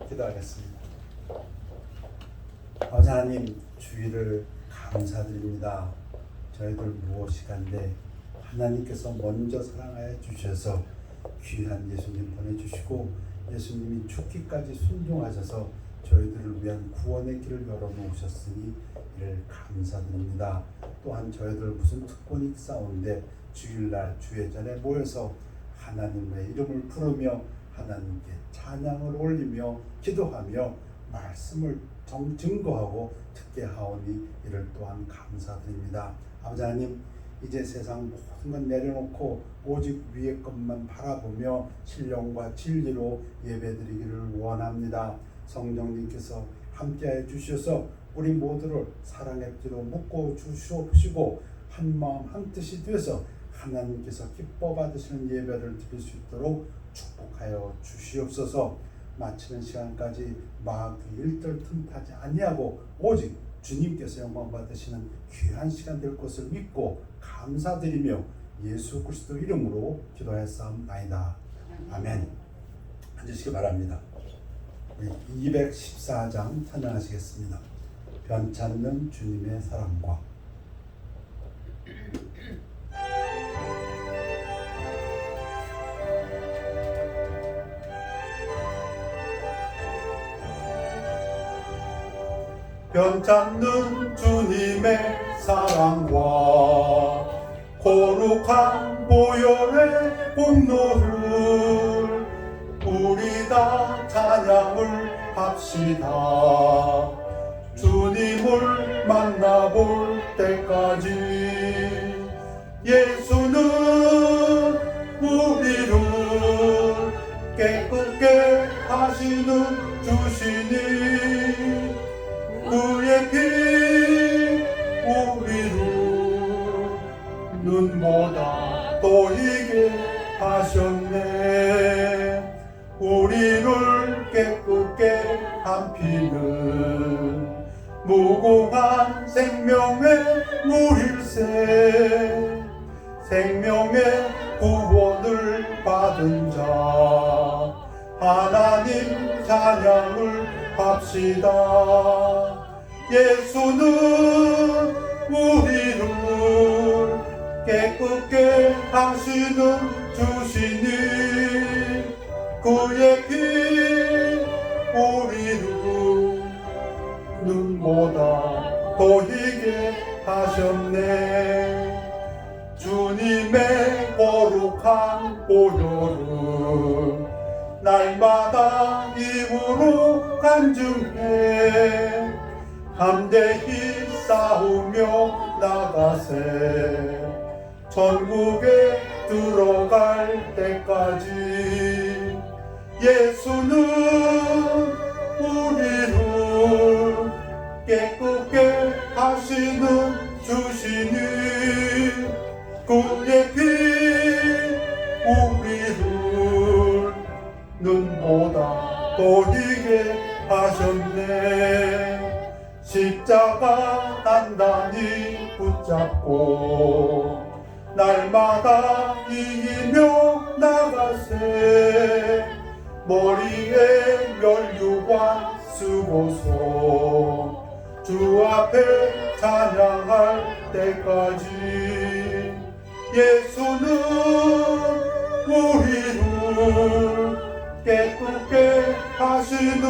기도하겠습니다. 아버지 하나님, 주의를 감사드립니다. 저희들 무엇이간데 하나님께서 먼저 사랑하여 주셔서 귀한 예수님 보내주시고 예수님이 죽기까지 순종하셔서 저희들을 위한 구원의 길을 열어놓으셨으니 이를 감사드립니다. 또한 저희들 무슨 특권이 있사온데 주일날 주회전에 모여서 하나님의 이름을 부르며 하나님께 찬양을 올리며 기도하며 말씀을 증거하고 듣게 하오니 이를 또한 감사드립니다. 아버지 하나님, 이제 세상 모든 것 내려놓고 오직 위의 것만 바라보며 신령과 진리로 예배드리기를 원합니다. 성령님께서 함께해 주셔서 우리 모두를 사랑의 뒤로 묶어 주시옵시고 한마음 한뜻이 되어서 하나님께서 기뻐 받으시는 예배를 드릴 수 있도록 축복하여 주시옵소서. 마치는 시간까지 마귀 일들 틈타지 아니하고 오직 주님께서 영광 받으시는 귀한 시간 될 것을 믿고 감사드리며 예수 그리스도 이름으로 기도하였사옵나이다. 아멘. 앉으시기 바랍니다. 214장 찬양하시겠습니다. 변찮는 주님의 사랑과. 변찮는 주님의 사랑과 거룩한 보혈의 분노를 우리 다 찬양을 합시다. 주님을 만나볼 때까지 예수는 우리를 깨끗게 하시는 주시니 그의 피 우리를 눈보다 더 희게 하셨네. 우리를 깨끗게 한 피는 무궁한 생명의 물일세. 생명의 구원을 받은 자 하나님 찬양을 합시다. 예수는 우리를 깨끗게 하시는 주시니 그의 피 우리를 눈보다 더 희게 하셨네. 주님의 거룩한 보혈을 날마다 입으로 간증해 담대히 싸우며 나가세. 천국에 들어갈 때까지 예수는 우리를 깨끗게 하시는 주시니 그의 피 우리를 눈보다 더 희게 하셨네. 십자가 단단히 붙잡고 날마다 이기며 나가세. 머리에 면류관 쓰고서 주 앞에 찬양할 때까지 예수는 우리를 깨끗게 하시는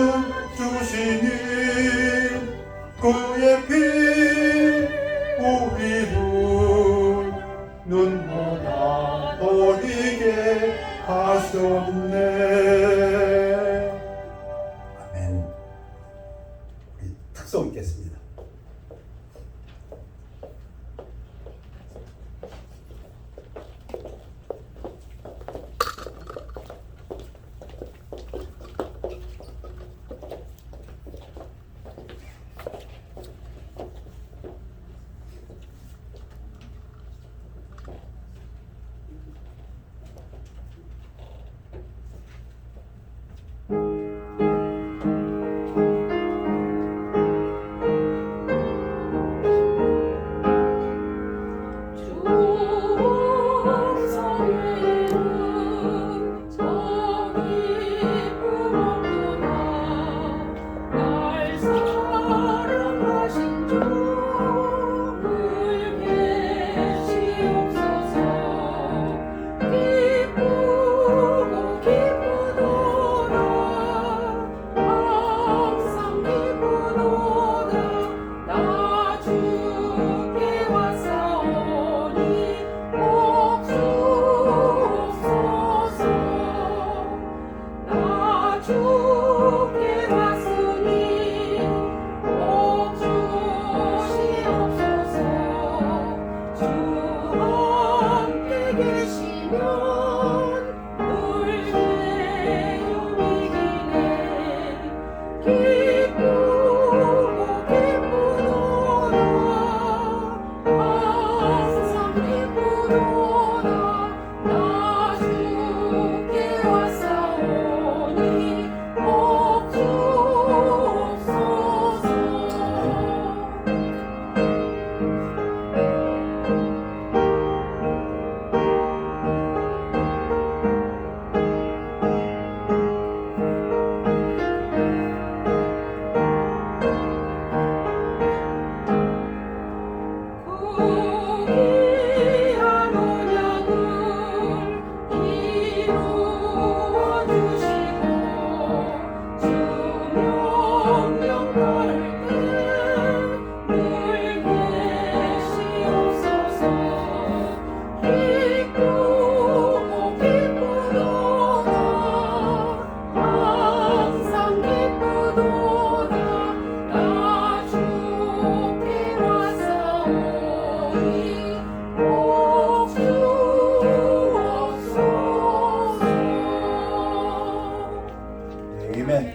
주시니 그의 피 우리를 눈보다 더 희게 하셨네. 아멘. 우리 특송 읽겠습니다.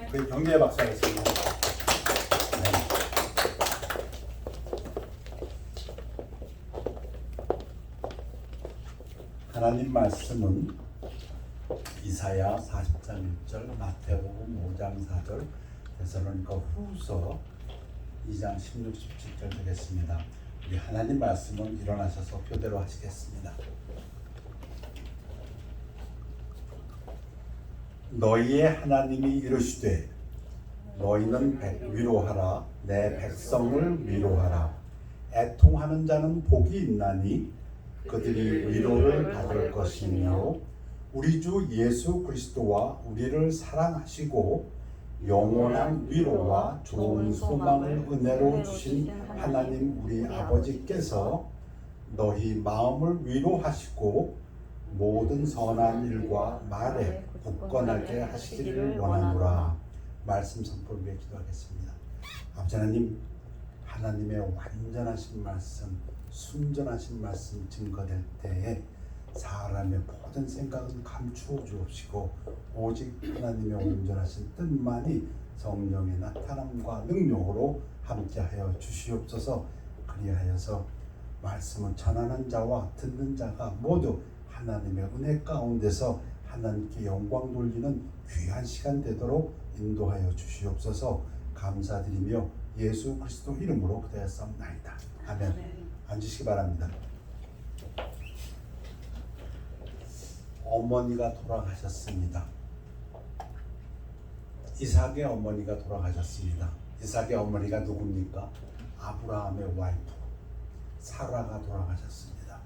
우리 경례의 박수 하겠습니다. 네. 하나님 말씀은 이사야 40장 1절, 마태복음 5장 4절, 데살로니가 후서 2장 16, 17절 되겠습니다. 우리 하나님 말씀은 일어나셔서 교대로 하시겠습니다. 너희의 하나님이 이르시되 너희는 위로하라, 내 백성을 위로하라. 애통하는 자는 복이 있나니 그들이 위로를 받을 것이며 우리 주 예수 그리스도와 우리를 사랑하시고 영원한 위로와 좋은 소망을 은혜로 주신 하나님 우리 아버지께서 너희 마음을 위로하시고 모든 선한 일과 말에 굳건하게 하시기를 원하노라. 말씀 선포를 위해 기도하겠습니다. 아버지 하나님, 하나님의 완전하신 말씀, 순전하신 말씀 증거될 때에 사람의 모든 생각은 감추어 주옵시고 오직 하나님의 온전하신 뜻만이 성령의 나타남과 능력으로 함께하여 주시옵소서. 그리하여서 말씀을 전하는 자와 듣는 자가 모두 하나님의 은혜 가운데서 하나님께 영광 돌리는 귀한 시간 되도록 인도하여 주시옵소서. 감사드리며 예수 그리스도 이름으로 기도하옵나이다. 아멘. 앉으시기 바랍니다. 어머니가 돌아가셨습니다. 이삭의 어머니가 돌아가셨습니다. 이삭의 어머니가 누굽니까? 아브라함의 와이프 사라가 돌아가셨습니다.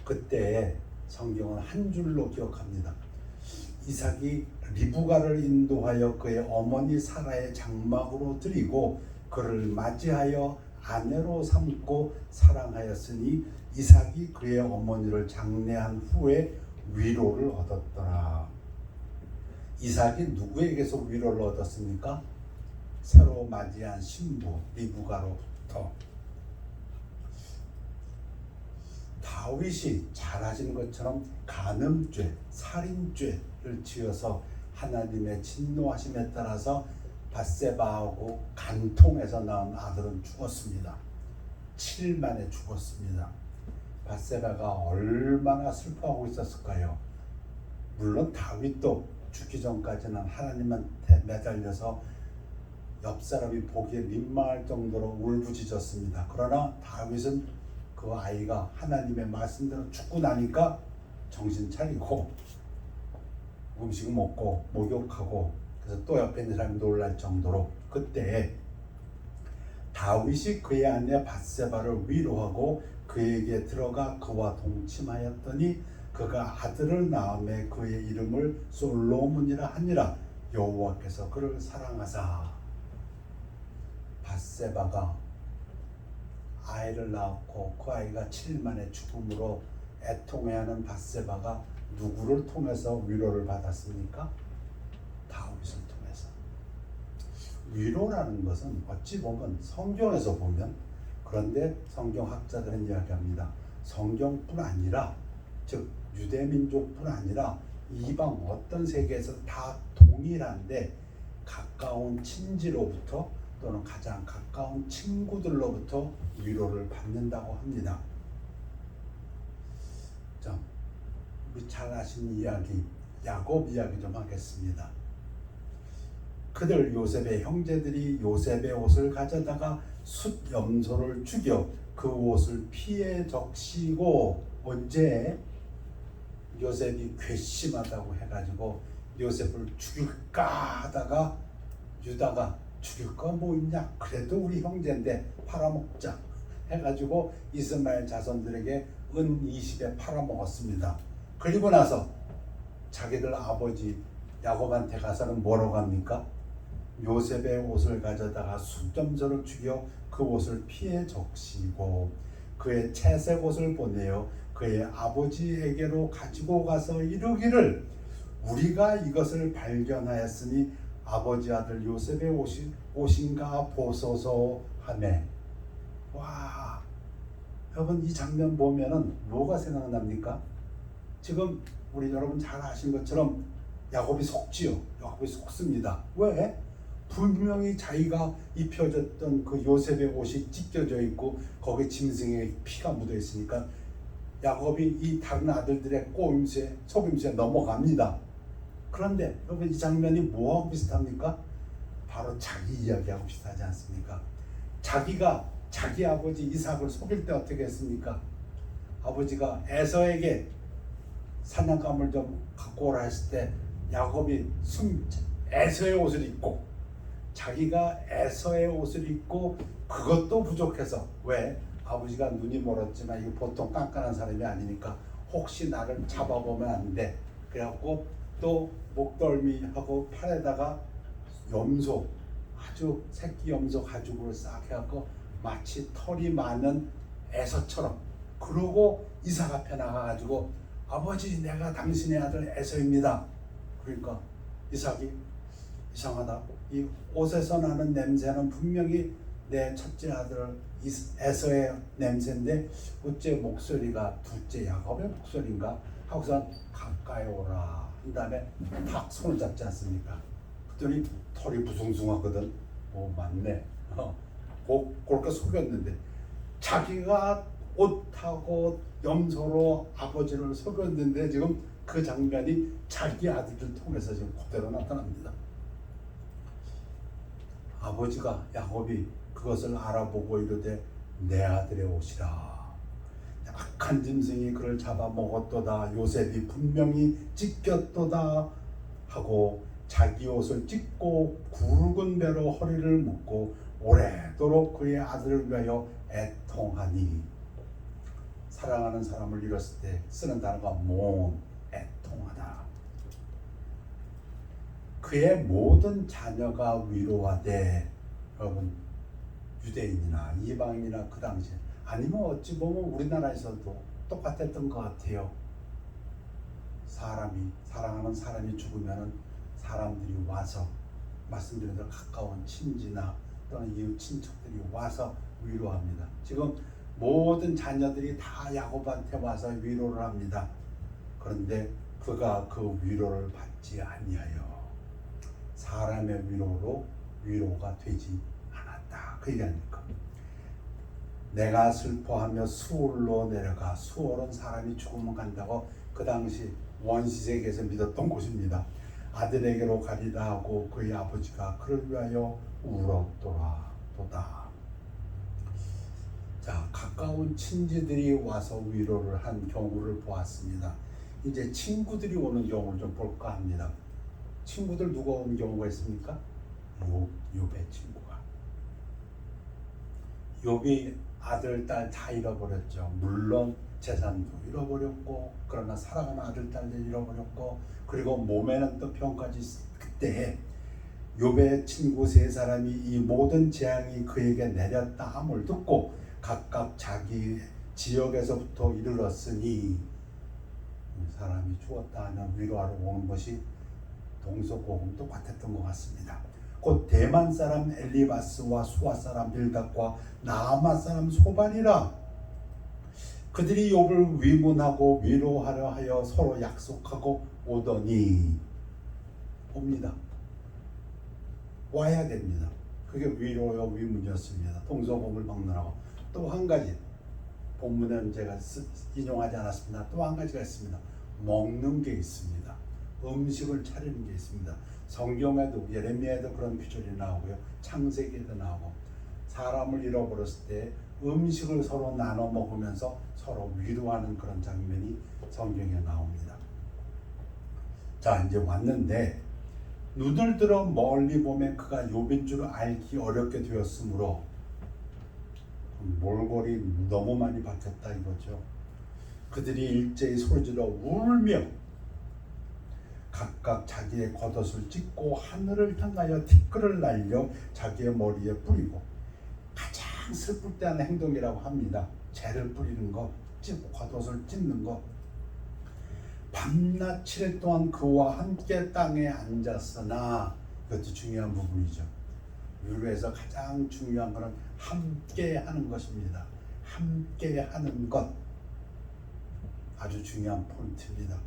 그때 성경은 한 줄로 기억합니다. 이삭이 리브가를 인도하여 그의 어머니 사라의 장막으로 들이고 그를 맞이하여 아내로 삼고 사랑하였으니 이삭이 그의 어머니를 장례한 후에 위로를 얻었더라. 이삭이 누구에게서 위로를 얻었습니까? 새로 맞이한 신부 리브가로부터. 다윗이 잘 아시는 것처럼 간음죄, 살인죄를 지어서 하나님의 진노하심에 따라서 밧세바하고 간통해서 낳은 아들은 죽었습니다. 7일 만에 죽었습니다. 밧세바가 얼마나 슬퍼하고 있었을까요? 물론 다윗도 죽기 전까지는 하나님한테 매달려서 옆 사람이 보기에 민망할 정도로 울부짖었습니다. 그러나 다윗은 그 아이가 하나님의 말씀대로 죽고 나니까 정신 차리고 음식을 먹고 목욕하고, 그래서 또 옆에 있는 사람이 놀랄 정도로 그때 다윗이 그의 아내 밧세바를 위로하고 그에게 들어가 그와 동침하였더니 그가 아들을 낳음에 그의 이름을 솔로몬이라 하니라. 여호와께서 그를 사랑하사. 밧세바가 아이를 낳았고 그 아이가 7일 만에 죽음으로 애통해하는 밧세바가 누구를 통해서 위로를 받았습니까? 다윗을 통해서. 위로라는 것은 어찌 보면 성경에서 보면, 그런데 성경학자들은 이야기합니다. 성경뿐 아니라, 즉 유대민족뿐 아니라 이방 어떤 세계에서 다 동일한데 가까운 친지로부터 또는 가장 가까운 친구들로부터 위로를 받는다고 합니다. 자, 우리 잘 아시는 이야기, 야곱 이야기 좀 하겠습니다. 그들 요셉의 형제들이 요셉의 옷을 가져다가 숫 염소를 죽여 그 옷을 피에 적시고, 언제? 요셉이 괘씸하다고 해가지고 요셉을 죽일까 하다가 유다가 죽일 거 뭐 있냐, 그래도 우리 형제인데 팔아먹자 해가지고 이스마엘 자손들에게 은 20에 팔아먹었습니다. 그리고 나서 자기들 아버지 야곱한테 가서는 뭐라고 합니까? 요셉의 옷을 가져다가 숫점서를 죽여 그 옷을 피에 적시고 그의 채색 옷을 보내어 그의 아버지에게로 가지고 가서 이르기를, 우리가 이것을 발견하였으니 아버지 아들 요셉의 옷인가 보소서 하매. 와, 여러분 이 장면 보면은 뭐가 생각납니까? 지금 우리 여러분 잘 아신 것처럼 야곱이 속지요. 야곱이 속습니다. 왜? 분명히 자기가 입혀졌던 그 요셉의 옷이 찢겨져 있고 거기에 짐승의 피가 묻어 있으니까 야곱이 이 다른 아들들의 꼬임수에 속임수에 넘어갑니다. 그런데 여러분 이 장면이 뭐하고 비슷합니까? 바로 자기 이야기하고 비슷하지 않습니까? 자기가 자기 아버지 이삭을 속일 때 어떻게 했습니까? 아버지가 에서에게 사냥감을 좀 갖고 오라 했을 때 야곱이 에서의 옷을 입고 자기가 에서의 옷을 입고 그것도 부족해서 왜? 아버지가 눈이 멀었지만 이거 보통 깐깐한 사람이 아니니까 혹시 나를 잡아보면 안 돼. 그래갖고 또 목덜미하고 팔에다가 염소 아주 새끼 염소 가죽으로 싹 해갖고 마치 털이 많은 에서처럼 그러고 이삭 앞에 나가가지고 아버지 내가 당신의 아들 에서입니다. 그러니까 이삭이 이상하다. 이 옷에서 나는 냄새는 분명히 내 첫째 아들 에서의 냄새인데 어째 목소리가 둘째 야곱의 목소리인가 하고선 가까이 오라 한 다음에 탁 손을 잡지 않습니까? 그랬더니 털이 부숭숭하거든. 맞네. 그렇게 속였는데 자기가 옷하고 염소로 아버지를 속였는데 지금 그 장면이 자기 아들을 통해서 지금 그대로 나타납니다. 아버지가 야곱이 그것을 알아보고 이르되 내 아들의 옷이라. 악한 짐승이 그를 잡아먹었도다. 요셉이 분명히 찢겼도다 하고 자기 옷을 찢고 굵은 배로 허리를 묶고 오래도록 그의 아들을 위하여 애통하니. 사랑하는 사람을 잃었을 때 쓰는 단어가 애통하다. 그의 모든 자녀가 위로하되, 여러분 유대인이나 이방인이나 그 당시에 아니면 어찌 보면 우리나라에서도 똑같았던 것 같아요. 사랑하는 사람이 죽으면은 사람들이 와서 말씀드린 대로 가까운 친지나 또는 이웃 친척들이 와서 위로합니다. 지금 모든 자녀들이 다 야곱한테 와서 위로를 합니다. 그런데 그가 그 위로를 받지 아니하여 사람의 위로로 위로가 되지 않았다. 그 얘기 아닙니까? 내가 슬퍼하며 수월로 내려가. 수월은 사람이 죽으면 간다고 그 당시 원시세계에서 믿었던 곳입니다. 아들에게로 가리라 하고 그의 아버지가 그를 위하여 울었도다. 자, 가까운 친지들이 와서 위로를 한 경우를 보았습니다. 이제 친구들이 오는 경우를 좀 볼까 합니다. 친구들 누가 온 경우가 있습니까? 욥의 친구가. 욥이 아들, 딸 다 잃어버렸죠. 물론 재산도 잃어버렸고, 그러나 사랑하는 아들, 딸들 잃어버렸고, 그리고 몸에는 또 병까지. 그때 욥의 친구 세 사람이 이 모든 재앙이 그에게 내렸다 함을 듣고 각각 자기 지역에서부터 이르렀으니, 사람이 죽었다 하면 위로하러 오는 것이 동서고금 똑같았던 것 같습니다. 곧 대만 사람 엘리바스와 수아 사람 빌닷과 나아마 사람 소반이라. 그들이 욥을 위문하고 위로하려 하여 서로 약속하고 오더니. 옵니다. 와야 됩니다. 그게 위로요 위문이었습니다. 동서고금을 막론하고. 또 한 가지 본문에는 제가 인용하지 않았습니다. 또 한 가지가 있습니다. 먹는 게 있습니다. 음식을 차리는 게 있습니다. 성경에도 예레미야에도 그런 표절이 나오고요. 창세기에도 나오고, 사람을 잃어버렸을 때 음식을 서로 나눠 먹으면서 서로 위로하는 그런 장면이 성경에 나옵니다. 자, 이제 왔는데 눈을 들어 멀리 보면 그가 욥인 줄 알기 어렵게 되었으므로 몰골이 너무 많이 박혔다 이거죠. 그들이 일제히 소리질러 울며 각각 자기의 겉옷을 찢고 하늘을 향하여 티끌을 날려 자기의 머리에 뿌리고, 가장 슬플 때 하는 행동이라고 합니다. 재를 뿌리는 것, 겉옷을 찢는 것. 밤낮 7일 동안 그와 함께 땅에 앉았으나, 이것도 중요한 부분이죠. 위로에서 가장 중요한 것은 함께 하는 것입니다. 함께 하는 것, 아주 중요한 포인트입니다.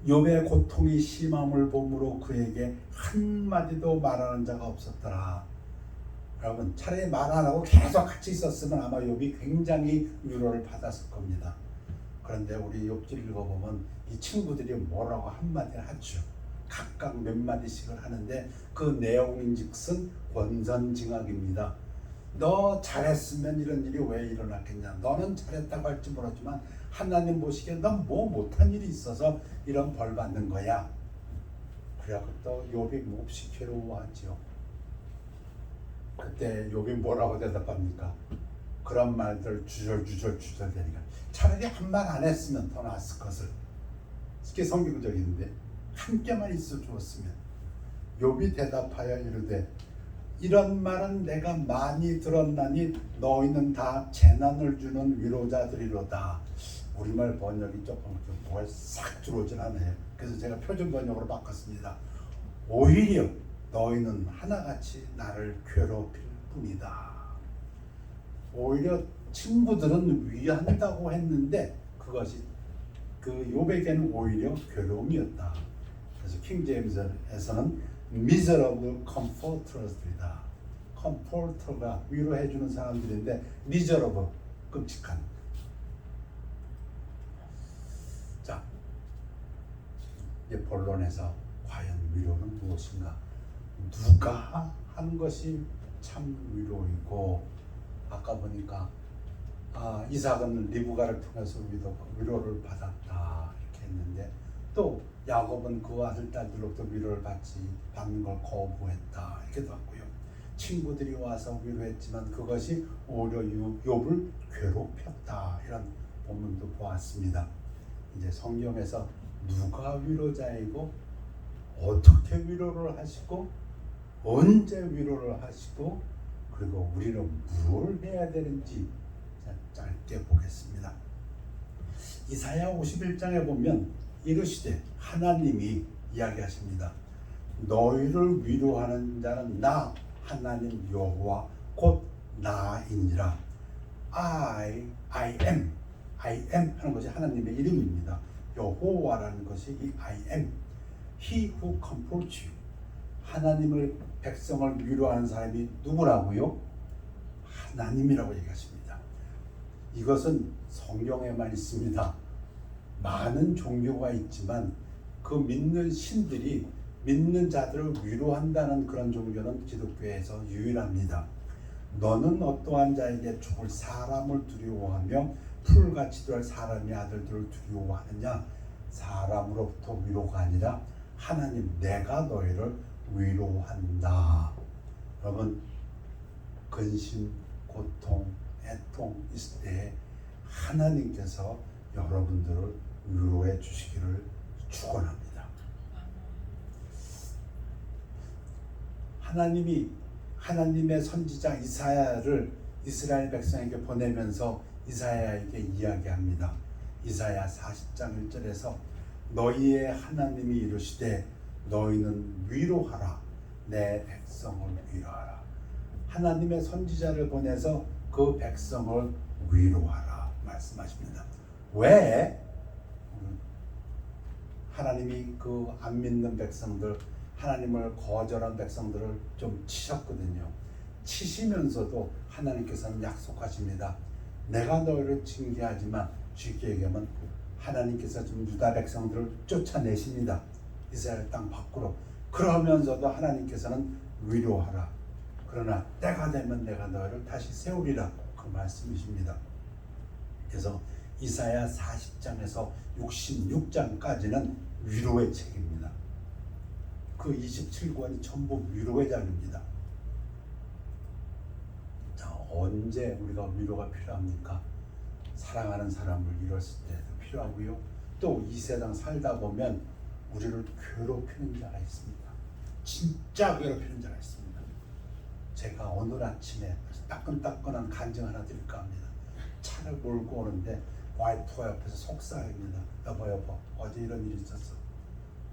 욥의 고통이 심함을 보므로 그에게 한마디도 말하는 자가 없었더라. 여러분, 차라리 말 안 하고 계속 같이 있었으면 아마 욥이 굉장히 위로를 받았을 겁니다. 그런데 우리 욥기를 읽어보면 이 친구들이 뭐라고 한마디 하죠. 각각 몇 마디씩을 하는데 그 내용인즉슨 권선징악입니다. 너 잘했으면 이런 일이 왜 일어났겠냐. 너는 잘했다고 할지 모르지만 하나님 보시기에 넌 뭐 못한 일이 있어서 이런 벌 받는 거야. 그래갖고 또 욥이 몹시 괴로워하죠. 그때 욥이 뭐라고 대답합니까? 그런 말들 주절주절 되니까 차라리 한 말 안 했으면 더 나았을 것을. 이게 성경적인데 함께만 있어 주었으면. 욥이 대답하여 이르되 이런 말은 내가 많이 들었나니 너희는 다 재난을 주는 위로자들이로다. 우리말 번역이 조금 뭐가 싹 들어오진 않아요. 그래서 제가 표준 번역으로 바꿨습니다. 오히려 너희는 하나같이 나를 괴롭힐 뿐이다. 오히려 친구들은 위한다고 했는데 그것이 그 욥에게는 오히려 괴로움이었다. 그래서 킹제임스에서는 miserable comforters들이다. comforter가 위로해주는 사람들인데 miserable, 끔찍한. 자, 이제 본론에서 과연 위로는 무엇인가? 누가 한 것이 참 위로이고, 아까 보니까 이삭은 리브가를 통해서 위로를 받았다 이렇게 했는데, 또 야곱은 그 아들 딸들로부터 위로를 받는 걸 거부했다 이렇게도 하고요. 친구들이 와서 위로했지만 그것이 오히려 욥을 괴롭혔다 이런 본문도 보았습니다. 이제 성경에서 누가 위로자이고 어떻게 위로를 하시고 언제 위로를 하시고 그리고 우리는 뭘 해야 되는지 짧게 보겠습니다. 이사야 51장에 보면 이르시되 하나님이 이야기하십니다. 너희를 위로하는 자는 나 하나님 여호와 곧 나이니라. I am 하는 것이 하나님의 이름입니다. 여호와라는 것이 이 I am. He who comforts you. 하나님을 백성을 위로하는 사람이 누구라고요? 하나님이라고 얘기하십니다. 이것은 성경에만 있습니다. 많은 종교가 있지만 그 믿는 신들이 믿는 자들을 위로한다는 그런 종교는 기독교에서 유일합니다. 너는 어떠한 자에게 죽을 사람을 두려워하며 풀같이 될 사람의 아들들을 두려워하느냐? 사람으로부터 위로가 아니라 하나님 내가 너희를 위로한다. 여러분, 근심, 고통, 애통 있을 때 하나님께서 여러분들을 위로해 주시기를 축원합니다. 하나님이 하나님의 선지자 이사야를 이스라엘 백성에게 보내면서 이사야에게 이야기합니다. 이사야 40장 1절에서 너희의 하나님이 이르시되 너희는 위로하라 내 백성을 위로하라. 하나님의 선지자를 보내서 그 백성을 위로하라 말씀하십니다. 왜? 하나님이 그 안 믿는 백성들, 하나님을 거절한 백성들을 좀 치셨거든요. 치시면서도 하나님께서는 약속하십니다. 내가 너희를 징계하지만 쉽게 얘기하면 하나님께서 좀 유다 백성들을 쫓아내십니다. 이스라엘 땅 밖으로. 그러면서도 하나님께서는 위로하라. 그러나 때가 되면 내가 너희를 다시 세우리라. 그 말씀이십니다. 그래서 이사야 40장에서 66장까지는 위로의 책입니다. 그 27권이 전부 위로의 장입니다. 자, 언제 우리가 위로가 필요합니까? 사랑하는 사람을 잃었을 때도 필요하고요. 또 이 세상 살다 보면 우리를 괴롭히는 자가 있습니다. 진짜 괴롭히는 자가 있습니다. 제가 오늘 아침에 따끈따끈한 간증 하나 드릴까 합니다. 차를 몰고 오는데 와이프가 옆에서 속삭입니다. 여보 어제 이런 일이 있었어.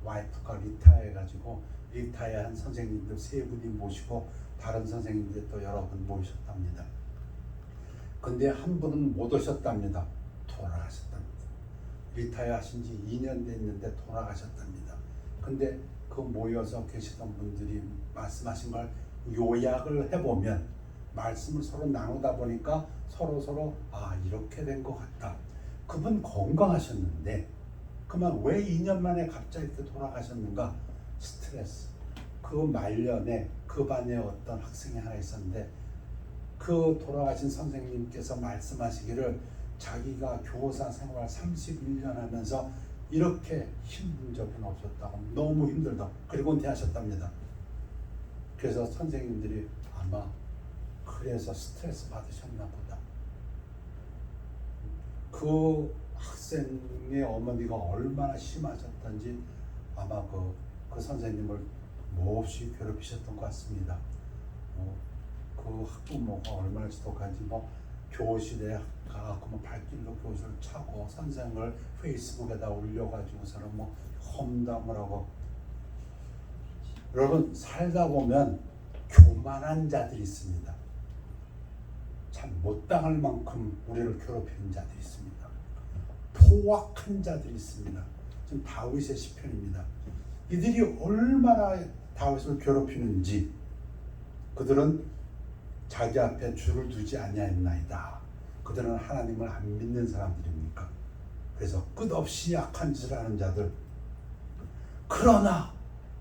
와이프가 리타이어해가지고 리타이어한 선생님들 3분이 모시고 다른 선생님들 또 여러 분 모이셨답니다. 근데 한 분은 못 오셨답니다. 돌아가셨답니다. 리타이어 하신 지 2년 됐는데 돌아가셨답니다. 근데 그 모여서 계시던 분들이 말씀하신 걸 요약을 해보면 말씀을 서로 나누다 보니까 서로 이렇게 된 것 같다. 그분 건강하셨는데 그만 왜 2년 만에 갑자기 이렇게 돌아가셨는가? 스트레스. 그 말년에 그 반에 어떤 학생이 하나 있었는데 그 돌아가신 선생님께서 말씀하시기를 자기가 교사 생활 31년 하면서 이렇게 힘든 적은 없었다고, 너무 힘들다. 그리고 은퇴하셨답니다. 그래서 선생님들이 아마 그래서 스트레스 받으셨나 보다. 그 학생의 어머니가 얼마나 심하셨던지 아마 그 선생님을 몹시 괴롭히셨던 것 같습니다. 그 학부모가 얼마나 지독한지 교실에 가고 발길로 교실을 차고 선생을 페이스북에다 올려가지고서는 험담을 하고. 여러분, 살다 보면 교만한 자들이 있습니다. 참 못당할 만큼 우리를 괴롭히는 자들이 있습니다. 포악한 자들이 있습니다. 지금 다윗의 시편입니다. 이들이 얼마나 다윗을 괴롭히는지. 그들은 자기 앞에 주를 두지 아니하였나이다. 그들은 하나님을 안 믿는 사람들입니까? 그래서 끝없이 악한 짓을 하는 자들. 그러나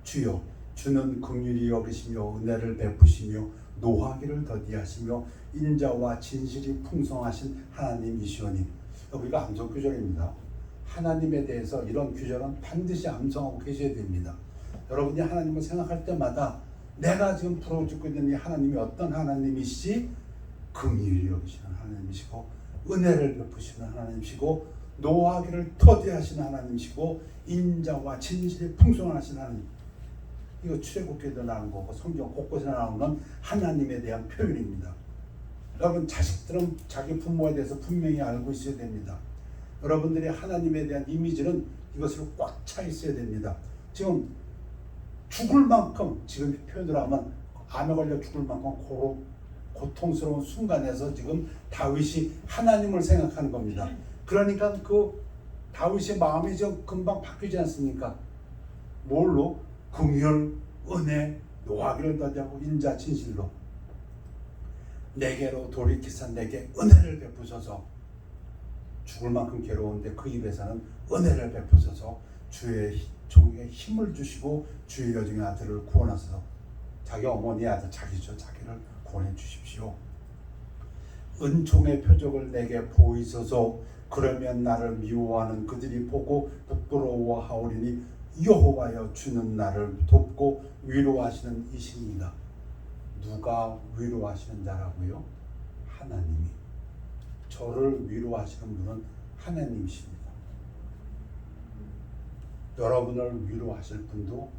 주여, 주는 긍휼히 여기시며 은혜를 베푸시며 노하기를 더디하시며 인자와 진실이 풍성하신 하나님이시오니. 여기가 암송 구절입니다. 하나님에 대해서 이런 규절은 반드시 암송하고 계셔야 됩니다. 여러분이 하나님을 생각할 때마다 내가 지금 부러워죽고 있는 이 하나님이 어떤 하나님이시지? 긍휼히 여기시는 하나님이시고 은혜를 베푸시는 하나님이시고 노하기를 더디하시는 하나님이시고 인자와 진실이 풍성하신 하나님. 이거 출애굽기에도 나오는 거고 성경 곳곳에 나오는 하나님에 대한 표현입니다. 여러분, 자식들은 자기 부모에 대해서 분명히 알고 있어야 됩니다. 여러분들이 하나님에 대한 이미지는 이것으로 꽉 차 있어야 됩니다. 지금 죽을 만큼, 지금 표현으로 하면 암에 걸려 죽을 만큼 고통스러운 순간에서 지금 다윗이 하나님을 생각하는 겁니다. 그러니까 그 다윗의 마음이 좀 금방 바뀌지 않습니까? 뭘로? 긍휼, 은혜, 노하기를 더디하고 인자, 진실로 내게로 돌이키사 내게 은혜를 베푸소서. 죽을 만큼 괴로운데 그 입에서는 은혜를 베푸소서. 주의 종에게 힘을 주시고 주의 여종의 아들을 구원하소서. 자기 어머니의 아들, 자기를 구원해 주십시오. 은총의 표적을 내게 보이소서. 그러면 나를 미워하는 그들이 보고 부끄러워하오리니 여호와여, 주는 나를 돕고 위로하시는 이신이다. 누가 위로하시는 자라고요? 하나님이. 저를 위로하시는 분은 하나님이십니다. 여러분을 위로하실 분도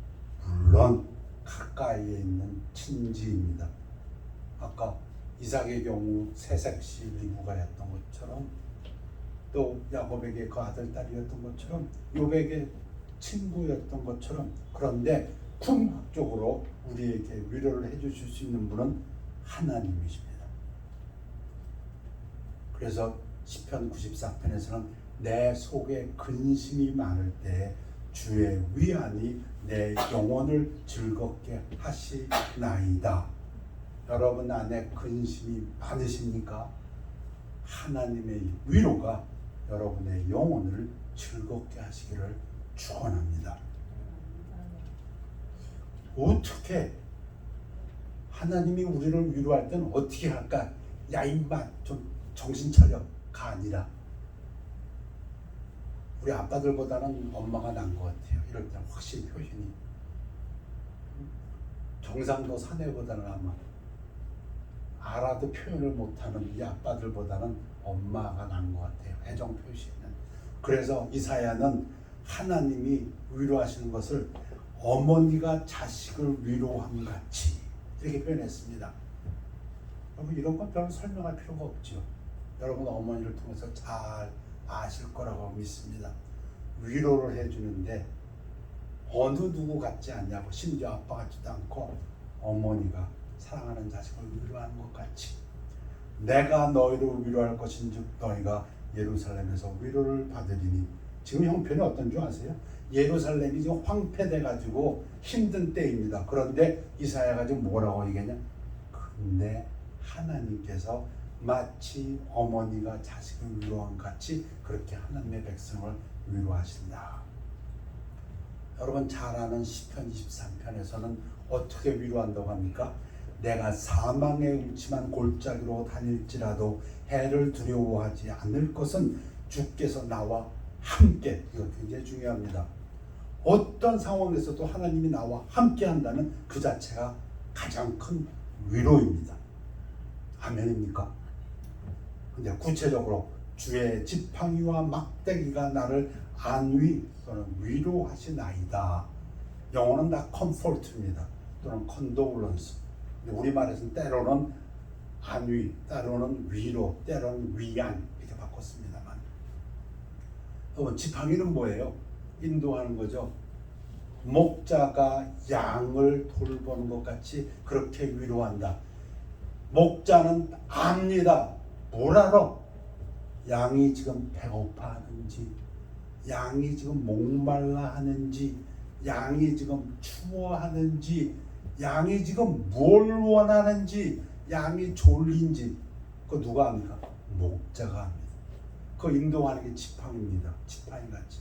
물론 가까이에 있는 친지입니다. 아까 이삭의 경우 새색시 리브가였던 것처럼, 또 야곱에게 그 아들 딸이었던 것처럼, 욥에게 친구였던 것처럼, 그런데 궁극적으로 우리에게 위로를 해주실 수 있는 분은 하나님이십니다. 그래서 시편 94편에서는 내 속에 근심이 많을 때 주의 위안이 내 영혼을 즐겁게 하시나이다. 여러분 안에 근심이 많으십니까? 하나님의 위로가 여러분의 영혼을 즐겁게 하시기를 축원합니다. 어떻게 하나님이 우리를 위로할 때는 어떻게 할까? 야 임마 좀 정신 차려가 아니라, 우리 아빠들보다는 엄마가 난 것 같아요. 이럴 때는 확실히 표현이. 경상도 사내보다는 아마 알아도 표현을 못하는 이 아빠들보다는 엄마가 난 것 같아요. 애정 표시는. 그래서 이사야는 하나님이 위로하시는 것을 어머니가 자식을 위로함 같이 이렇게 표현했습니다. 여러분, 이런 건 별로 설명할 필요가 없죠. 여러분 어머니를 통해서 잘 아실 거라고 믿습니다. 위로를 해주는데 어느 누구 같지 않냐고, 심지어 아빠 같지도 않고 어머니가 사랑하는 자식을 위로하는 것 같이, 내가 너희를 위로할 것인즉 너희가 예루살렘에서 위로를 받으리니 지금 형편이 어떤 줄 아세요? 예루살렘이 지금 황폐돼가지고 힘든 때입니다. 그런데 이사야가 지금 뭐라고 얘기하냐? 근데 하나님께서 마치 어머니가 자식을 위로한 같이 그렇게 하나님의 백성을 위로하신다. 여러분 잘 아는 시편 23편에서는 어떻게 위로한다고 합니까? 내가 사망의 음침한 골짜기로 다닐지라도 해를 두려워하지 않을 것은 주께서 나와 함께. 이거 굉장히 중요합니다. 어떤 상황에서도 하나님이 나와 함께 한다는 그 자체가 가장 큰 위로입니다. 아멘입니까? 근데 구체적으로 주의 지팡이와 막대기가 나를 안위 또는 위로하시나이다. 영어는 다 comfort입니다. 또는 condolence. 우리말에서는 때로는 안위, 때로는 위로, 때로는 위안 이렇게 바꿨습니다만. 여러분 지팡이는 뭐예요? 인도하는 거죠. 목자가 양을 돌보는 것 같이 그렇게 위로한다. 목자는 압니다. 뭘 알아? 양이 지금 배고파하는지, 양이 지금 목말라 하는지, 양이 지금 추워하는지, 양이 지금 뭘 원하는지, 양이 졸린지. 그거 누가 합니까? 목자가 합니다. 그 인도하는 게 지팡이입니다. 지팡이같이.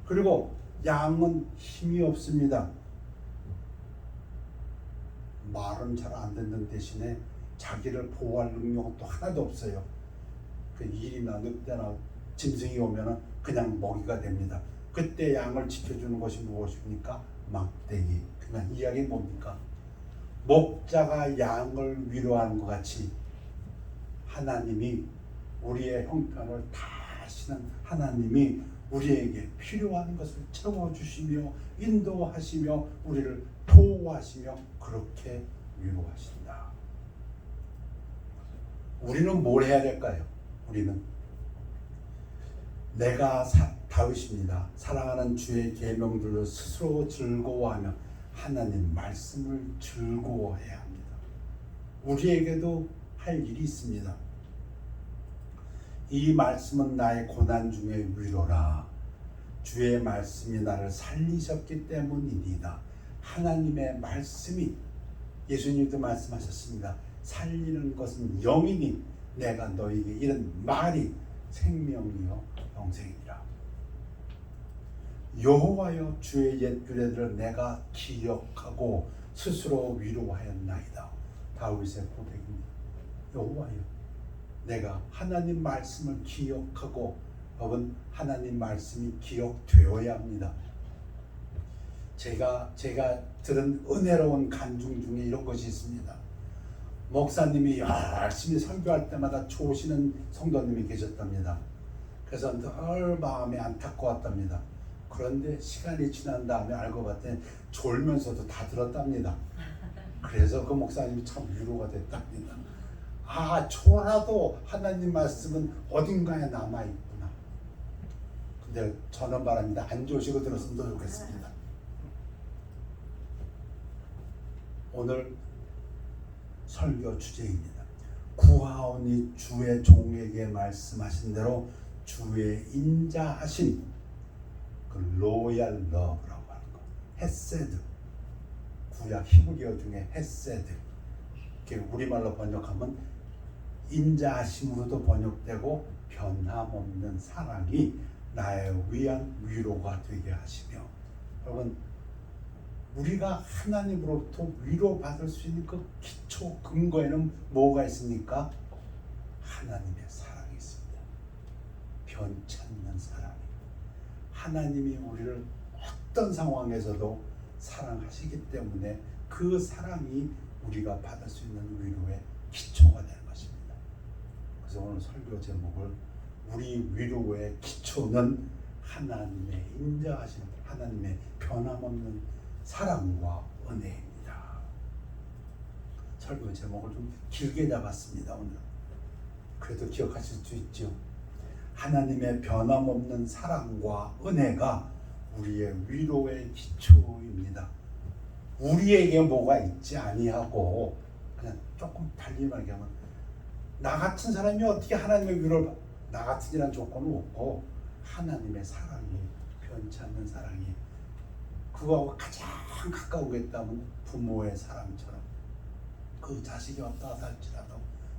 그리고 양은 힘이 없습니다. 말은 잘 안 듣는 대신에 자기를 보호할 능력은 또 하나도 없어요. 그 일이나 늑대나 짐승이 오면은 그냥 먹이가 됩니다. 그때 양을 지켜주는 것이 무엇입니까? 막대기. 그냥 이야기 뭡니까? 목자가 양을 위로하는 것 같이 하나님이 우리의 형편을 다 아시는 하나님이 우리에게 필요한 것을 채워주시며 인도하시며 우리를 보호하시며 그렇게 위로하신다. 우리는 뭘 해야 될까요? 우리는 내가 다윗입니다. 사랑하는 주의 계명들로 스스로 즐거워하며 하나님 말씀을 즐거워해야 합니다. 우리에게도 할 일이 있습니다. 이 말씀은 나의 고난 중에 위로라. 주의 말씀이 나를 살리셨기 때문이니이다. 하나님의 말씀이, 예수님도 말씀하셨습니다. 살리는 것은 영이니 내가 너에게 이런 말이 생명이요 영생이라. 여호와여 주의 옛 규례들을 내가 기억하고 스스로 위로하였나이다. 다윗의 고백입니다. 여호와여, 내가 하나님 말씀을 기억하고, 혹은 하나님 말씀이 기억되어야 합니다. 제가 들은 은혜로운 간증 중에 이런 것이 있습니다. 목사님이 열심히 설교할 때마다 좋으시는 성도님이 계셨답니다. 그래서 늘 마음이 안타까웠답니다. 그런데 시간이 지난 다음에 알고 봤더니 졸면서도 다 들었답니다. 그래서 그 목사님이 참 위로가 됐답니다. 아, 졸아도 하나님 말씀은 어딘가에 남아있구나. 근데 저는 바랍니다. 안 좋으시고 들었으면 더 좋겠습니다. 오늘 설교 주제입니다. 구하오니 주의 종에게 말씀하신 대로 주의 인자하신 그 로얄 러브라고 하는 거. 헤세드. 구약 히브리어 중에 헤세드. 우리말로 번역하면 인자하심으로도 번역되고 변함없는 사랑이 나의 위안 위로가 되게 하시며, 여러분 우리가 하나님으로부터 위로받을 수 있는 그 기초 근거에는 뭐가 있습니까? 하나님의 사랑이 있습니다. 변찮는 사랑이. 하나님이 우리를 어떤 상황에서도 사랑하시기 때문에 그 사랑이 우리가 받을 수 있는 위로의 기초가 되는 것입니다. 그래서 오늘 설교 제목을 우리 위로의 기초는 하나님의 인자하심, 하나님의 변함없는 사랑과 은혜입니다. 설교 제목을 좀 길게 잡았습니다. 오늘 그래도 기억하실 수 있죠. 하나님의 변함없는 사랑과 은혜가 우리의 위로의 기초입니다. 우리에게 뭐가 있지 아니하고, 그냥 조금 달리 말하면 나 같은 사람이 어떻게 하나님의 위로를, 나 같은이라는 조건은 없고 하나님의 사랑이, 변치 않는 사랑이, 그거하고 가장 가까우겠다면 부모의 사랑처럼 그 자식이 어떠하다 할지라도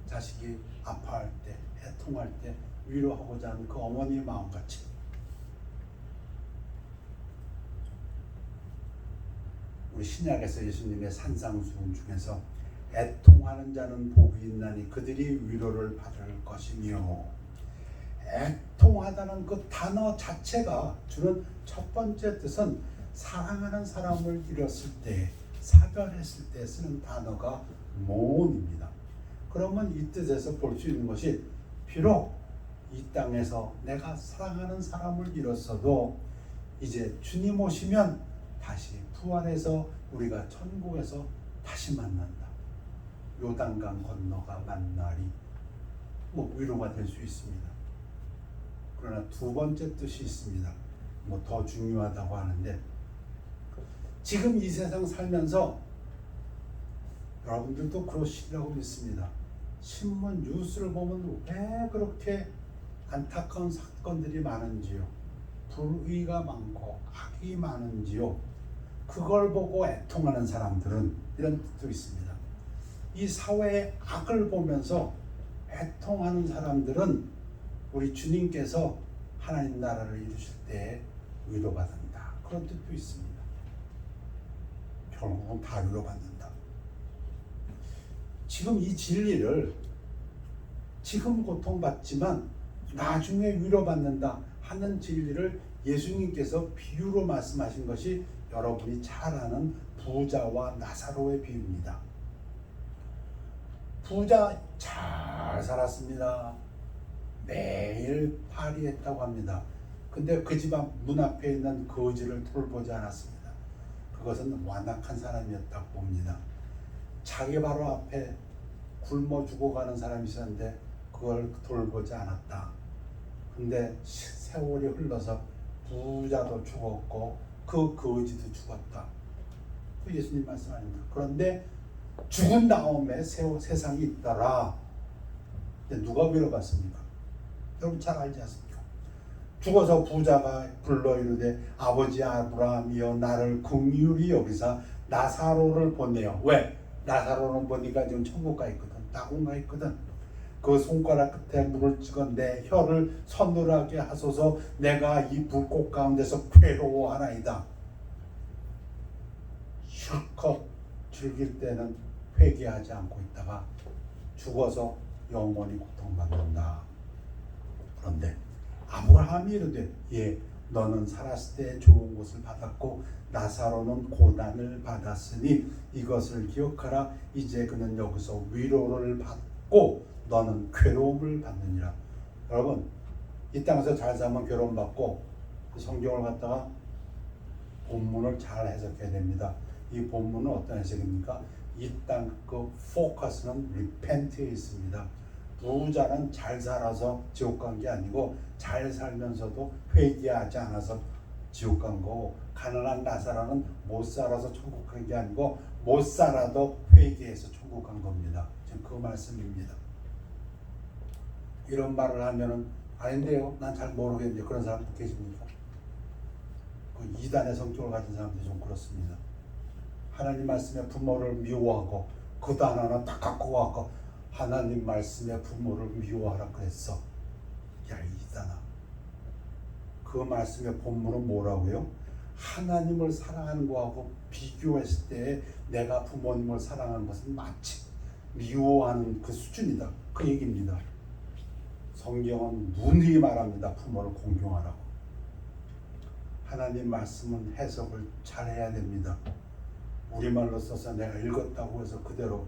자식이 아파할 때, 애통할 때 위로하고자 하는 그 어머니의 마음같이 우리 신약에서 예수님의 산상수훈 중에서 애통하는 자는 복이 있나니 그들이 위로를 받을 것이며, 애통하다는 그 단어 자체가 주는 첫 번째 뜻은 사랑하는 사람을 잃었을 때, 사별했을 때 쓰는 단어가 모온입니다. 그러면 이 뜻에서 볼 수 있는 것이, 비록 이 땅에서 내가 사랑하는 사람을 잃었어도 이제 주님 오시면 다시 부활해서 우리가 천국에서 다시 만난다. 요단강 건너가 만나리. 위로가 될 수 있습니다. 그러나 두 번째 뜻이 있습니다. 더 중요하다고 하는데, 지금 이 세상 살면서 여러분들도 그러시리라고 믿습니다. 신문 뉴스를 보면 왜 그렇게 안타까운 사건들이 많은지요, 불의가 많고 악이 많은지요, 그걸 보고 애통하는 사람들은 이런 뜻도 있습니다. 이 사회의 악을 보면서 애통하는 사람들은 우리 주님께서 하나님 나라를 이루실 때 위로받는다, 그런 뜻도 있습니다. 결국은 다 위로받는다. 지금 이 진리를, 지금 고통받지만 나중에 위로받는다 하는 진리를 예수님께서 비유로 말씀하신 것이 여러분이 잘 아는 부자와 나사로의 비유입니다. 부자 잘 살았습니다. 매일 파리했다고 합니다. 근데 그 집 앞 문 앞에 있는 거지를 돌보지 않았습니다. 그것은 완악한 사람이었다고 봅니다. 자기 바로 앞에 굶어 죽어가는 사람이 있었는데 그걸 돌보지 않았다. 근데 세월이 흘러서 부자도 죽었고 그 거지도 죽었다. 그 예수님 말씀 아닙니까? 그런데 죽은 다음에 세상이 있더라. 누가 위로받습니까? 여러분 잘 알지 않습니까? 죽어서 부자가 불러 이르되 아버지 아브라함이여 나를 긍휼히 여기사 나사로를 보내요. 왜? 나사로는 보니까 지금 천국 가 있거든, 낙원 가 있거든. 그 손가락 끝에 물을 찍어 내 혀를 서늘하게 하소서. 내가 이 불꽃 가운데서 괴로워하나이다. 실컷 즐길 때는 회개하지 않고 있다가 죽어서 영원히 고통받는다. 그런데 아브라함이 이르되 너는 살았을 때 좋은 것을 받았고 나사로는 고난을 받았으니 이것을 기억하라. 이제 그는 여기서 위로를 받고 너는 괴로움을 받느니라. 여러분, 이 땅에서 잘 살면 괴로움 받고, 성경을 갖다가 본문을 잘 해석해야 됩니다. 이 본문은 어떤 해석입니까? 이 땅 그 포커스는 repent에 있습니다. 부자는 잘 살아서 지옥 간 게 아니고 잘 살면서도 회개하지 않아서 지옥 간 거고, 가난한 나사로는 못 살아서 천국 간 게 아니고 못 살아도 회개해서 천국 간 겁니다. 지금 그 말씀입니다. 이런 말을 하면은 아닌데요, 난 잘 모르겠는데, 그런 사람도 계십니까? 그 이단의 성격을 가진 사람들이 좀 그렇습니다. 하나님 말씀에 부모를 미워하고 그 단어는 딱 갖고 와서 하나님 말씀에 부모를 미워하라 그랬어. 야, 이단아, 그 말씀의 본문은 뭐라고요? 하나님을 사랑하는 거하고 비교했을 때 내가 부모님을 사랑하는 것은 마치 미워하는 그 수준이다, 그 얘기입니다. 성경은 누누이 말합니다. 부모를 공경하라고. 하나님 말씀은 해석을 잘해야 됩니다. 우리말로 써서 내가 읽었다고 해서 그대로.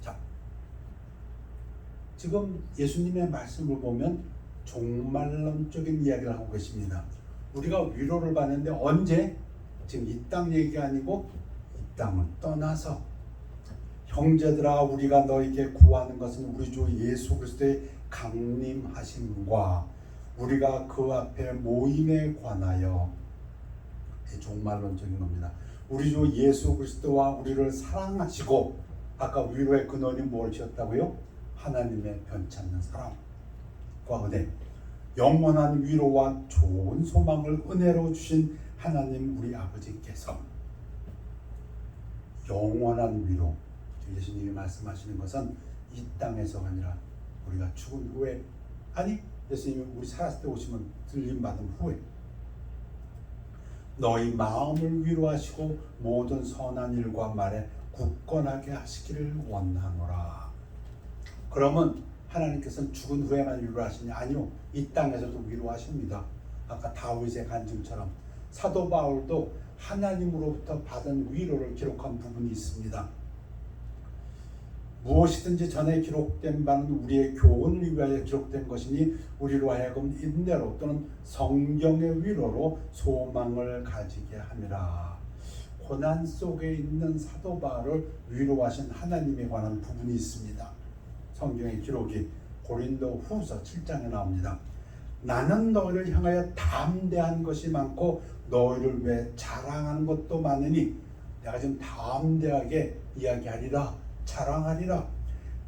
자, 지금 예수님의 말씀을 보면 종말론적인 이야기를 하고 계십니다. 우리가 위로를 받는데 언제? 지금 이 땅 얘기가 아니고 이 땅을 떠나서, 형제들아 우리가 너에게 구하는 것은 우리 주 예수 그리스도의 강림하심과 우리가 그 앞에 모임에 관하여, 종말론적인 겁니다. 우리 주 예수 그리스도와 우리를 사랑하시고, 아까 위로의 근원이 무엇이었다고요? 하나님의 변치 않는 사랑과 은혜. 영원한 위로와 좋은 소망을 은혜로 주신 하나님 우리 아버지께서 영원한 위로, 예수님이 말씀하시는 것은 이 땅에서가 아니라 우리가 죽은 후에, 아니 예수님이 우리 살았을 때 오시면 들림받은 후에 너희 마음을 위로하시고 모든 선한 일과 말에 굳건하게 하시기를 원하노라. 그러면 하나님께서는 죽은 후에만 위로하시냐? 아니요, 이 땅에서도 위로하십니다. 아까 다윗의 간증처럼 사도 바울도 하나님으로부터 받은 위로를 기록한 부분이 있습니다. 무엇이든지 전에 기록된 바는 우리의 교훈을 위하여 기록된 것이니 우리로 하여금 인내로 또는 성경의 위로로 소망을 가지게 함이라. 고난 속에 있는 사도 바울을 위로하신 하나님에 관한 부분이 있습니다. 성경의 기록이 고린도 후서 7장에 나옵니다. 나는 너희를 향하여 담대한 것이 많고 너희를 위해 자랑하는 것도 많으니 내가 지금 담대하게 이야기하리라, 자랑하리라.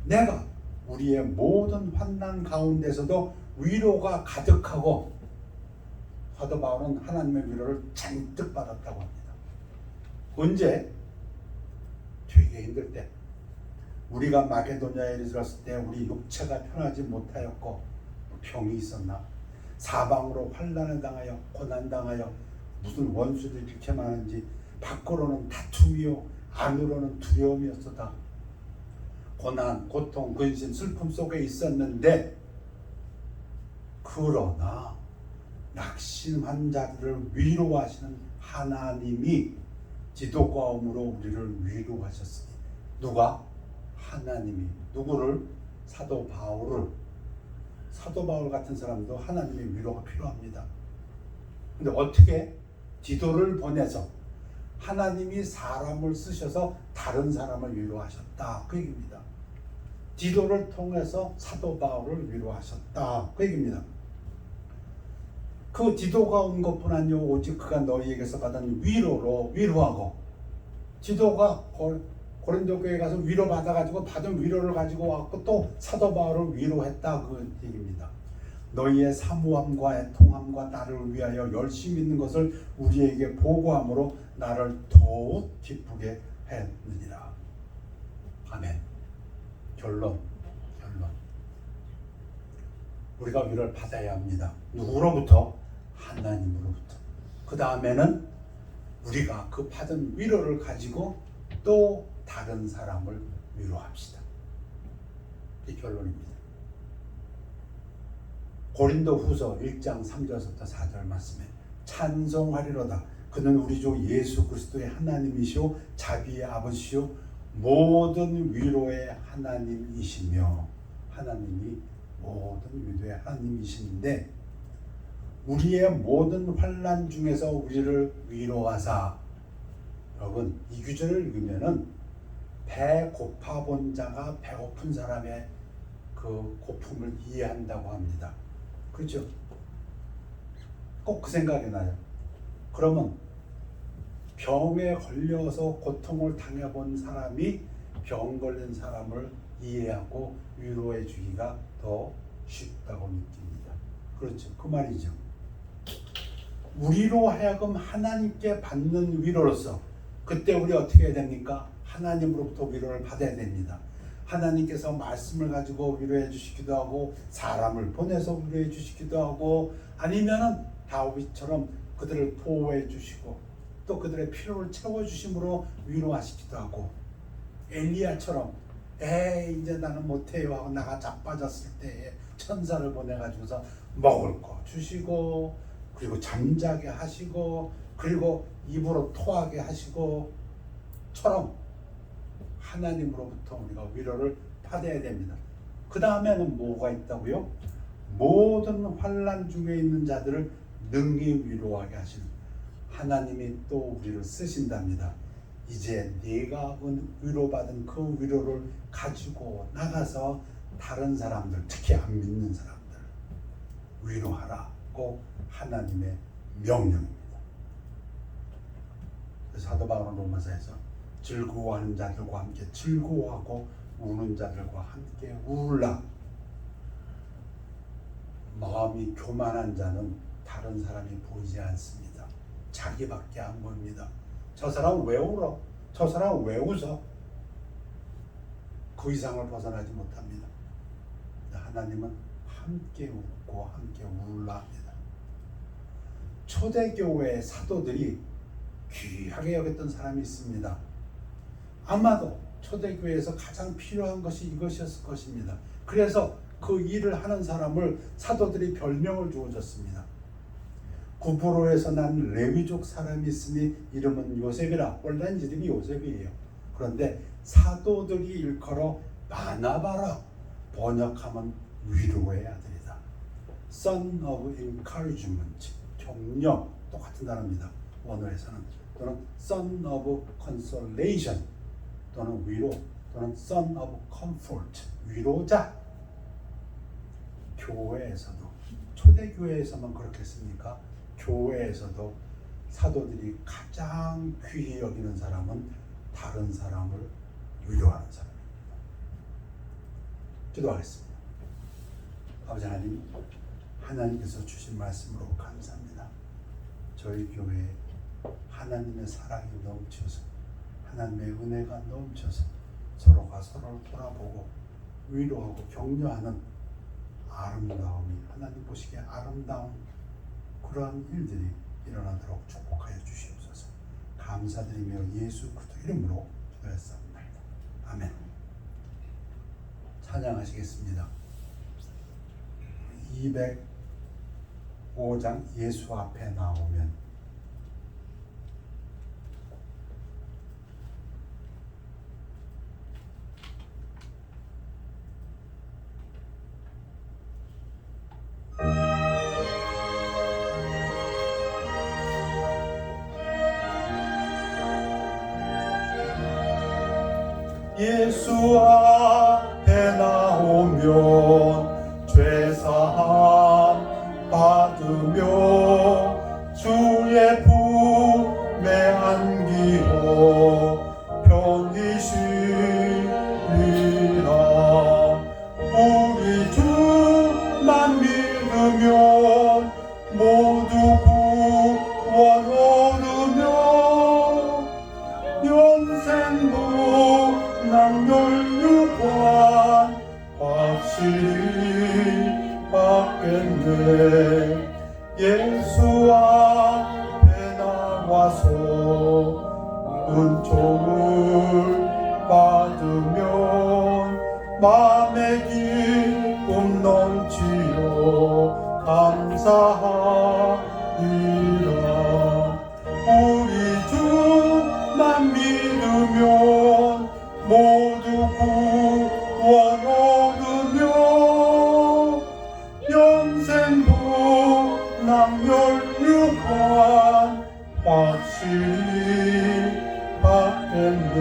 내가 우리의 모든 환난 가운데서도 위로가 가득하고, 사도 바울은 하나님의 위로를 잔뜩 받았다고 합니다. 언제? 되게 힘들 때, 우리가 마게도냐에 이르렀을 때 우리 육체가 편하지 못하였고 병이 있었나? 사방으로 환난을 당하여 고난당하여 무슨 원수들이 이렇게 많은지 밖으로는 다툼이요 안으로는 두려움이었었다. 고난, 고통, 근심, 슬픔 속에 있었는데, 그러나 낙심한 자들을 위로하시는 하나님이 기도가움으로 우리를 위로하셨으니, 누가? 하나님이. 누구를? 사도 바울을. 사도 바울 같은 사람도 하나님의 위로가 필요합니다. 근데 어떻게? 디도를 보내서 하나님이 사람을 쓰셔서 다른 사람을 위로하셨다, 그 얘기입니다. 디도를 통해서 사도 바울을 위로하셨다, 그 얘기입니다. 그 디도가 온 것뿐 아니요 오직 그가 너희에게서 받은 위로로 위로하고, 디도가 고린도 교회에 가서 위로받아가지고 받은 위로를 가지고 왔고 또 사도 바울을 위로했다, 그 얘기입니다. 너희의 사모함과 애통함과 나를 위하여 열심히 있는 것을 우리에게 보고함으로 나를 더욱 기쁘게 했느니라. 아멘. 결론. 우리가 위로를 받아야 합니다. 누구로부터? 하나님으로부터. 그 다음에는 우리가 그 받은 위로를 가지고 또 다른 사람을 위로합시다. 이 결론입니다. 고린도 후서 1장 3절부터 4절 말씀에 찬송하리로다. 그는 우리 주 예수 그리스도의 하나님이시오 자비의 아버지시오 모든 위로의 하나님이시며, 하나님이 모든 위로의 하나님이신데 우리의 모든 환난 중에서 우리를 위로하사, 여러분 이 규절을 읽으면은 배 고파본 자가 배고픈 사람의 그 고품을 이해한다고 합니다. 그렇죠? 꼭 그 생각이 나요. 그러면 병에 걸려서 고통을 당해본 사람이 병 걸린 사람을 이해하고 위로해 주기가 더 쉽다고 느낍니다. 그렇죠? 그 말이죠. 우리로 하여금 하나님께 받는 위로로서, 그때 우리 어떻게 해야 됩니까? 하나님으로부터 위로를 받아야 됩니다. 하나님께서 말씀을 가지고 위로해 주시기도 하고, 사람을 보내서 위로해 주시기도 하고, 아니면은 다윗처럼 그들을 보호해 주시고 또 그들의 필요를 채워 주심으로 위로하시기도 하고, 엘리야처럼 이제 나는 못해요 하고 나가 자빠졌을 때에 천사를 보내가지고서 먹을 거 주시고, 그리고 잠자게 하시고, 그리고 입으로 토하게 하시고 처럼 하나님으로부터 우리가 위로를 받아야 됩니다. 그 다음에는 뭐가 있다고요? 모든 환난 중에 있는 자들을 능히 위로하게 하시는 하나님이 또 우리를 쓰신답니다. 이제 네가 위로받은 그 위로를 가지고 나가서 다른 사람들, 특히 안 믿는 사람들 위로하라고 하나님의 명령입니다. 사도 바울은 로마서에서 즐거워하는 자들과 함께 즐거워하고 우는 자들과 함께 울라. 마음이 교만한 자는 다른 사람이 보이지 않습니다. 자기밖에 안 보입니다. 저 사람 왜 울어? 저 사람 왜 웃어? 그 이상을 벗어나지 못합니다. 하나님은 함께 웃고 함께 울라 합니다. 초대교회의 사도들이 귀하게 여겼던 사람이 있습니다. 아마도 초대교회에서 가장 필요한 것이 이것이었을 것입니다. 그래서 그 일을 하는 사람을 사도들이 별명을 주어줬습니다. 구브로에서 난 레위족 사람이 있으니 이름은 요셉이라. 원래는 이름이 요셉이에요. 그런데 사도들이 일컬어 바나바라, 번역하면 위로의 아들이다. Son of encouragement, 격려, 똑같은 단어입니다. 원어에서는. 또는 Son of consolation, 또는 위로, 또는 Son of comfort, 위로자. 교회에서도, 초대교회에서만 그렇겠습니까? 교회에서도 사도들이 가장 귀히 여기는 사람은 다른 사람을 위로하는 사람입니다. 기도하겠습니다. 아버지 하나님, 하나님께서 주신 말씀으로 감사합니다. 저희 교회에 하나님의 사랑이 넘쳐서, 하나님의 은혜가 넘쳐서 서로가 서로를 돌아보고 위로하고 격려하는 아름다움이, 하나님 보시기에 아름다운 그러한 일들이 일어나도록 축복하여 주시옵소서. 감사드리며 예수 그리스도 이름으로 기도했습니다. 아멘. 찬양하시겠습니다. 205장 예수 앞에 나오면. 예수 앞에 나오면 죄사함 받으며 주의 품에 안기어 편히 쉬리라. 우리 주만 믿으면 모두 구원 얻으며 연생부 낭멸유관 확실히 받겠네. 예수 앞에 나와서 은총을 받으면 맘의 기쁨 넘치어 감사하리라. 우리 주만 믿으면 모두 구원 얻으며 영생부 낭멸유관 확실히 받겠네.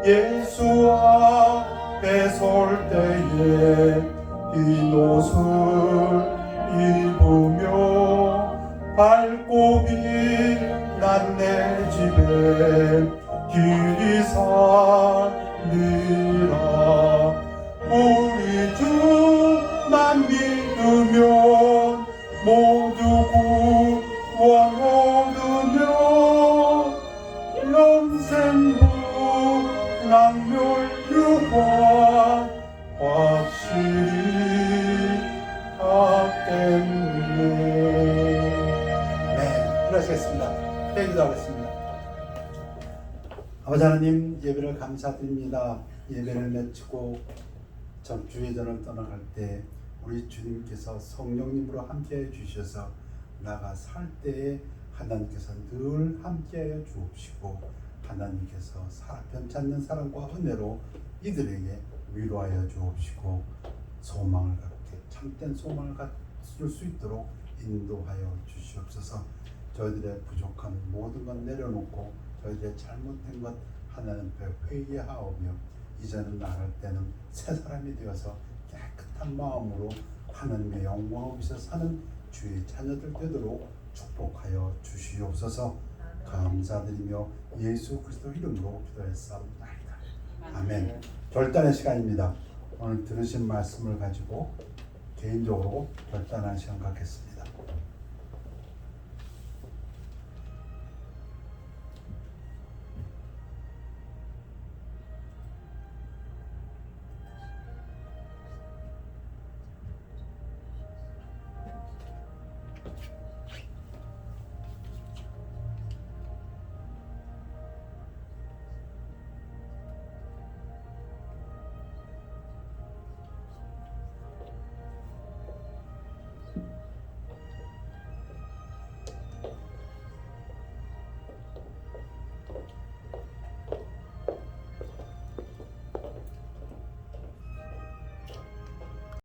예수 앞에 설 때에 흰 옷을 입으며 밝고 빛난 내 집에 길이 살리라. 우리 주만 믿으면 모두 구원 얻으며 영생부 낭멸유관 확실히 받겠네. 네, 그러시겠습니다. 기도하겠습니다. 아버지 하나님, 예배를 감사드립니다. 예배를 마치고 주회전을 떠나갈 때 우리 주님께서 성령님으로 함께해 주셔서 나가 살 때에 하나님께서 늘 함께하여 주옵시고, 하나님께서 변찮는 사랑과 은혜로 이들에게 위로하여 주옵시고, 소망을 갖게, 참된 소망을 갖을 수 있도록 인도하여 주시옵소서. 저희들의 부족한 모든 것 내려놓고 저희들의 잘못된 것 하나님 앞에 회개하오며, 이제는 나갈 때는 새 사람이 되어서 깨끗한 마음으로 하나님의 영광 앞에서 사는 주의 자녀들 되도록 축복하여 주시옵소서. 감사드리며 예수 그리스도 이름으로 기도했사옵나이다. 아멘. 결단의 시간입니다. 오늘 들으신 말씀을 가지고 개인적으로 결단한 시간 갖겠습니다.